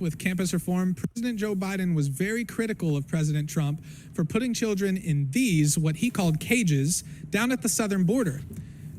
With campus reform, President Joe Biden was very critical of President Trump for putting children in these, what he called cages, down at the southern border.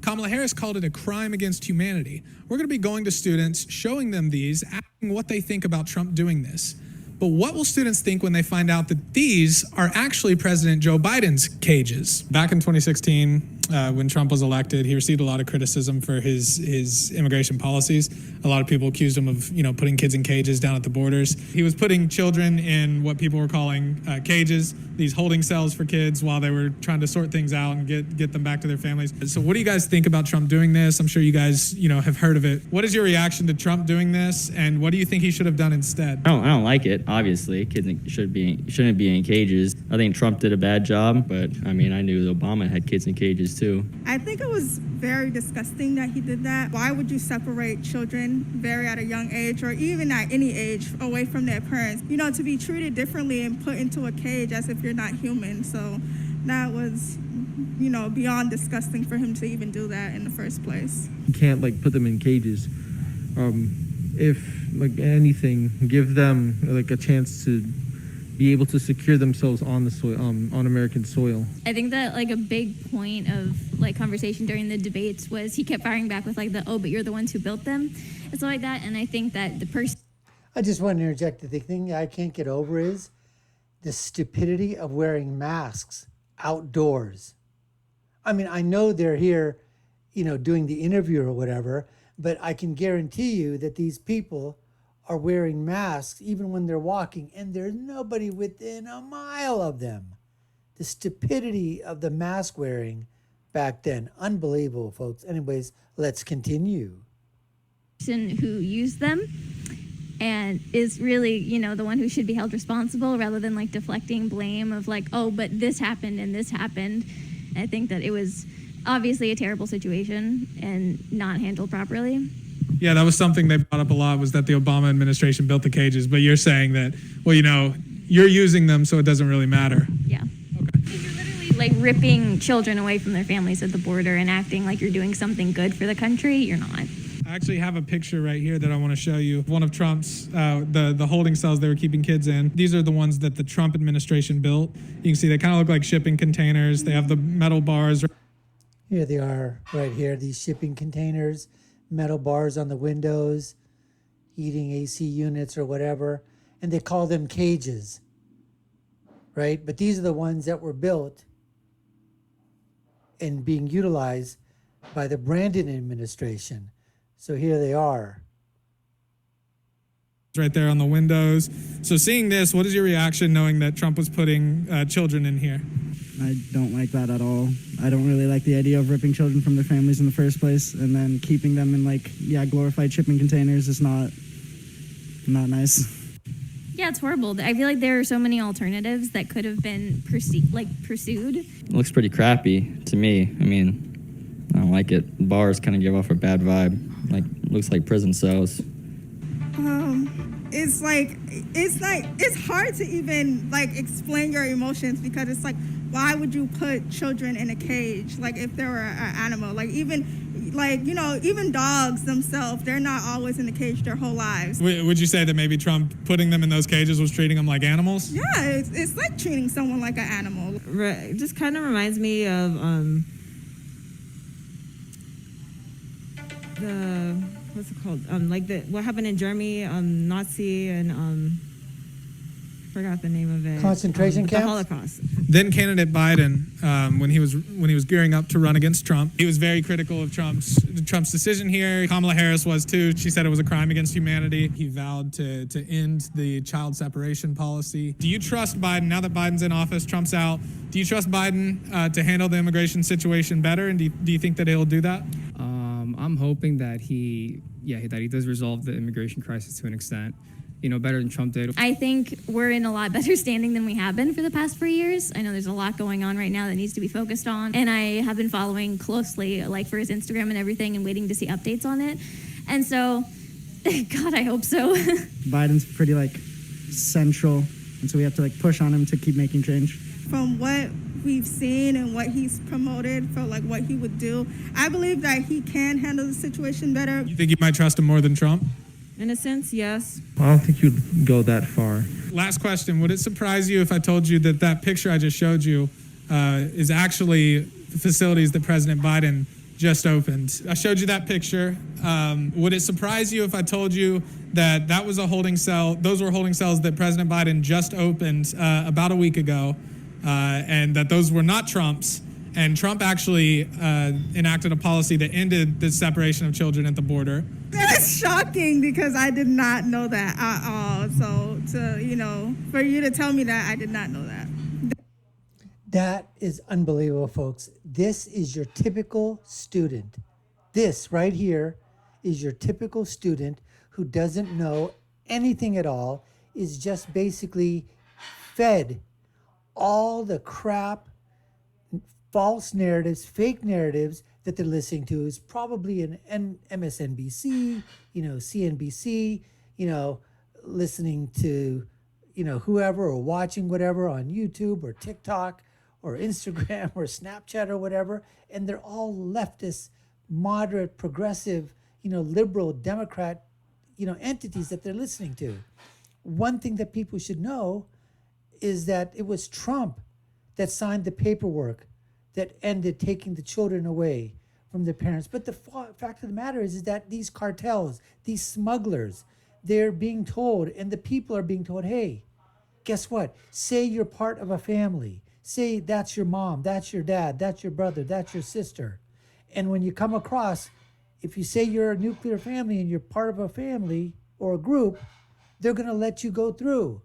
Kamala Harris called it a crime against humanity. We're going to be going to students, showing them these, asking what they think about Trump doing this. But what will students think when they find out that these are actually President Joe Biden's cages? Back in 2016, when Trump was elected, he received a lot of criticism for his immigration policies. A lot of people accused him of, putting kids in cages down at the borders. He was putting children in what people were calling cages, these holding cells for kids while they were trying to sort things out and get them back to their families. So what do you guys think about Trump doing this? I'm sure you guys, have heard of it. What is your reaction to Trump doing this, and what do you think he should have done instead? I don't like it, obviously. Kids shouldn't be in cages. I think Trump did a bad job, but I knew Obama had kids in cages too. I think it was very disgusting that he did that. Why would you separate children very at a young age, or even at any age, away from their parents? To be treated differently and put into a cage as if you're not human. So that was, beyond disgusting for him to even do that in the first place. You can't put them in cages. If anything, give them a chance to be able to secure themselves on the soil, on American soil. I think that a big point of conversation during the debates was he kept firing back with but you're the ones who built them and stuff like that. And I think that the person. I just want to interject that the thing I can't get over is the stupidity of wearing masks outdoors. I know they're here, doing the interview or whatever, but I can guarantee you that these people are wearing masks even when they're walking, and there's nobody within a mile of them. The stupidity of the mask wearing back then, unbelievable, folks. Anyways, let's continue. Person who used them and is really, the one who should be held responsible, rather than deflecting blame of but this happened and this happened. I think that it was obviously a terrible situation and not handled properly. Yeah, that was something they brought up a lot, was that the Obama administration built the cages. But you're saying that, you're using them, so it doesn't really matter. Yeah. Okay. You're literally ripping children away from their families at the border and acting like you're doing something good for the country. You're not. I actually have a picture right here that I want to show you. One of Trump's, the holding cells they were keeping kids in. These are the ones that the Trump administration built. You can see they kind of look like shipping containers. They have the metal bars. Here they are right here, these shipping containers. Metal bars on the windows, heating AC units or whatever, and they call them cages, right? But these are the ones that were built and being utilized by the Brandon administration. So here they are. Right there on the windows. So seeing this, what is your reaction knowing that Trump was putting children in here? I don't like that at all. I don't really like the idea of ripping children from their families in the first place and then keeping them in glorified shipping containers is not nice. Yeah, it's horrible. I feel like there are so many alternatives that could have been pursued. It looks pretty crappy to me. I don't like it. Bars kind of give off a bad vibe. Looks like prison cells. It's hard to even explain your emotions, because it's why would you put children in a cage if they were an animal? Even dogs themselves, they're not always in the cage their whole lives. Would you say that maybe Trump putting them in those cages was treating them like animals? Yeah, it's like treating someone like an animal. It just kind of reminds me of what's it called? What happened in Germany, Nazi and forgot the name of it. Concentration camps? The Holocaust. Then candidate Biden, when he was gearing up to run against Trump, he was very critical of Trump's decision here. Kamala Harris was too. She said it was a crime against humanity. He vowed to end the child separation policy. Do you trust Biden, now that Biden's in office, Trump's out, do you trust Biden to handle the immigration situation better? And do you think that he'll do that? I'm hoping that he does resolve the immigration crisis to an extent, better than Trump did. I think we're in a lot better standing than we have been for the past 4 years. I know there's a lot going on right now that needs to be focused on, and I have been following closely, for his Instagram and everything, and waiting to see updates on it. And so, God, I hope so. Biden's pretty central, and so we have to push on him to keep making change. From what we've seen and what he's promoted for what he would do, I believe that he can handle the situation better. You think you might trust him more than Trump? In a sense, yes. I don't think you'd go that far. Last question. Would it surprise you if I told you that that picture I just showed you is actually the facilities that President Biden just opened? I showed you that picture. Would it surprise you if I told you that that was a holding cell? Those were holding cells that President Biden just opened about a week ago, and that those were not Trump's. And Trump actually enacted a policy that ended the separation of children at the border. That's shocking because I did not know that at all. So for you to tell me that, I did not know that. That is unbelievable, folks. This is your typical student. This right here is your typical student who doesn't know anything at all, is just basically fed all the crap, false narratives, fake narratives that they're listening to. Is probably an MSNBC, CNBC, listening to, whoever, or watching whatever on YouTube or TikTok or Instagram or Snapchat or whatever. And they're all leftist, moderate, progressive, liberal, Democrat, entities that they're listening to. One thing that people should know is that it was Trump that signed the paperwork that ended taking the children away from their parents. But the fact of the matter is that these cartels, these smugglers, they're being told, and the people are being told, hey, guess what? Say you're part of a family. Say that's your mom, that's your dad, that's your brother, that's your sister. And when you come across, if you say you're a nuclear family and you're part of a family or a group, they're going to let you go through.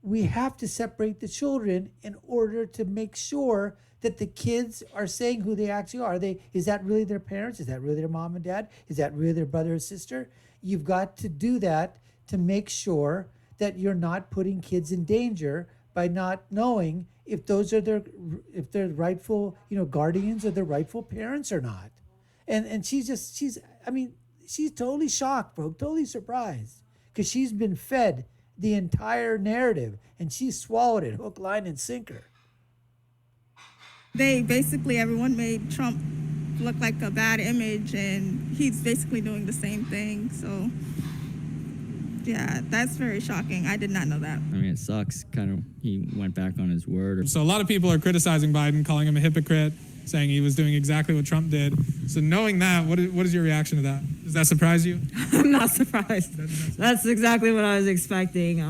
We have to separate the children in order to make sure that the kids are saying who they actually are. Is that really their parents? Is that really their mom and dad? Is that really their brother or sister? You've got to do that to make sure that you're not putting kids in danger by not knowing if those are their rightful, guardians or their rightful parents or not. And she's totally shocked, folks, totally surprised, because she's been fed the entire narrative and she swallowed it hook, line, and sinker. Everyone made Trump look like a bad image, and he's basically doing the same thing. So, yeah, that's very shocking. I did not know that. I mean, it sucks. He went back on his word. So a lot of people are criticizing Biden, calling him a hypocrite, saying he was doing exactly what Trump did. So knowing that, what is your reaction to that? Does that surprise you? I'm not surprised. That's exactly what I was expecting.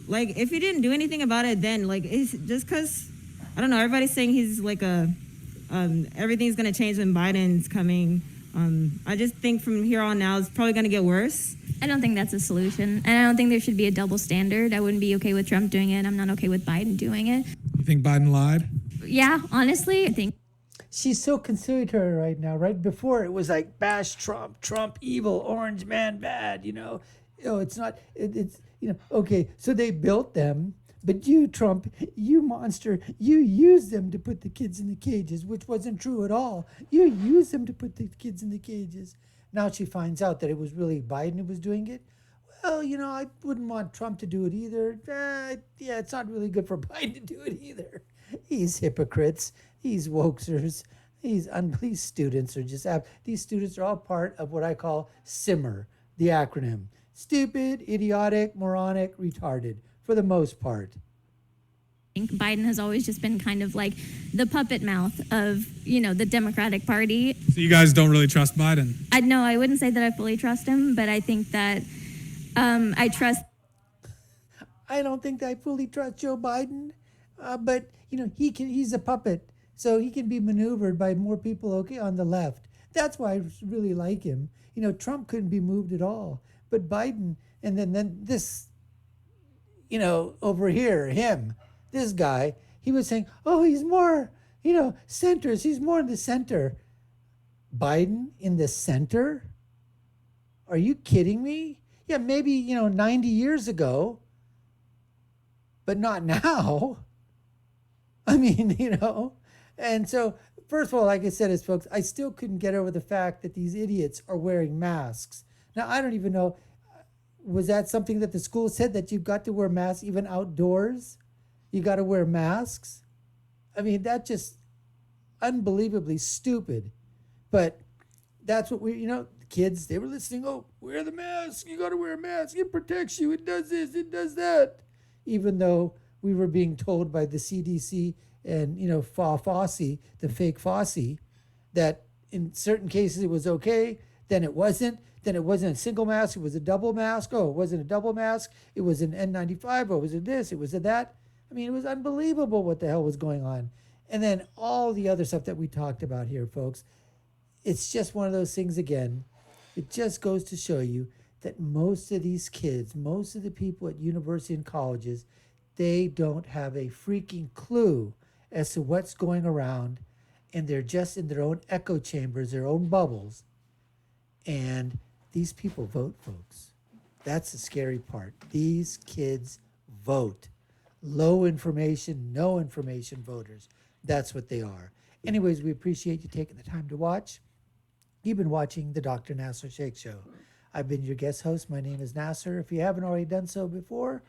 If he didn't do anything about it, then it's just because, I don't know, everybody's saying he's everything's gonna change when Biden's coming. I just think from here on out, it's probably gonna get worse. I don't think that's a solution, and I don't think there should be a double standard. I wouldn't be okay with Trump doing it. I'm not okay with Biden doing it. You think Biden lied? Yeah, honestly, I think. She's so conciliatory right now. Right before it was like bash Trump evil, orange man bad. It's not. It's okay. So they built them, but you, Trump, you monster, you used them to put the kids in the cages, which wasn't true at all. You used them to put the kids in the cages. Now she finds out that it was really Biden who was doing it. Well, I wouldn't want Trump to do it either. It's not really good for Biden to do it either. These hypocrites, these wokesters, these students are just, these students are all part of what I call SIMMER, the acronym. Stupid, idiotic, moronic, retarded, for the most part. I think Biden has always just been kind of like the puppet mouth of, the Democratic Party. So you guys don't really trust Biden? I wouldn't say that I fully trust him, but I think that I trust. I don't think I fully trust Joe Biden, but he's a puppet, so he can be maneuvered by more people, on the left. That's why I really like him. Trump couldn't be moved at all, but Biden, and then this, over here, this guy, he was saying, oh, he's more, centers. He's more in the center. Biden in the center? Are you kidding me? Yeah, maybe, 90 years ago, but not now. I mean, and so, first of all, like I said, folks, I still couldn't get over the fact that these idiots are wearing masks. Now, I don't even know, was that something that the school said, that you've got to wear masks even outdoors? You got to wear masks? I mean, that's just unbelievably stupid. But that's what kids, they were listening. Oh, wear the mask. You got to wear a mask. It protects you. It does this. It does that. Even though we were being told by the CDC and, Fauci, the fake Fauci, that in certain cases it was okay, then it wasn't. Then it wasn't a single mask, it was a double mask. Oh, it wasn't a double mask, it was an N95. Oh, was it this? It was a that. I mean, it was unbelievable what the hell was going on. And then all the other stuff that we talked about here, folks. It's just one of those things again. It just goes to show you that most of these kids, most of the people at university and colleges, they don't have a freaking clue as to what's going around, and they're just in their own echo chambers, their own bubbles. And these people vote, folks. That's the scary part. These kids vote. Low information, no information voters. That's what they are. Anyways, we appreciate you taking the time to watch. You've been watching the Dr. Nasir Shaikh Show. I've been your guest host. My name is Nasir. If you haven't already done so before,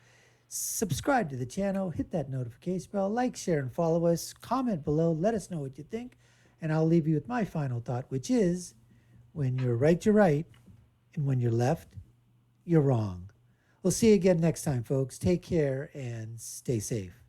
subscribe to the channel, hit that notification bell, like, share, and follow us. Comment below. Let us know what you think. And I'll leave you with my final thought, which is, when you're right, you're right. And when you're left, you're wrong. We'll see you again next time, folks. Take care and stay safe.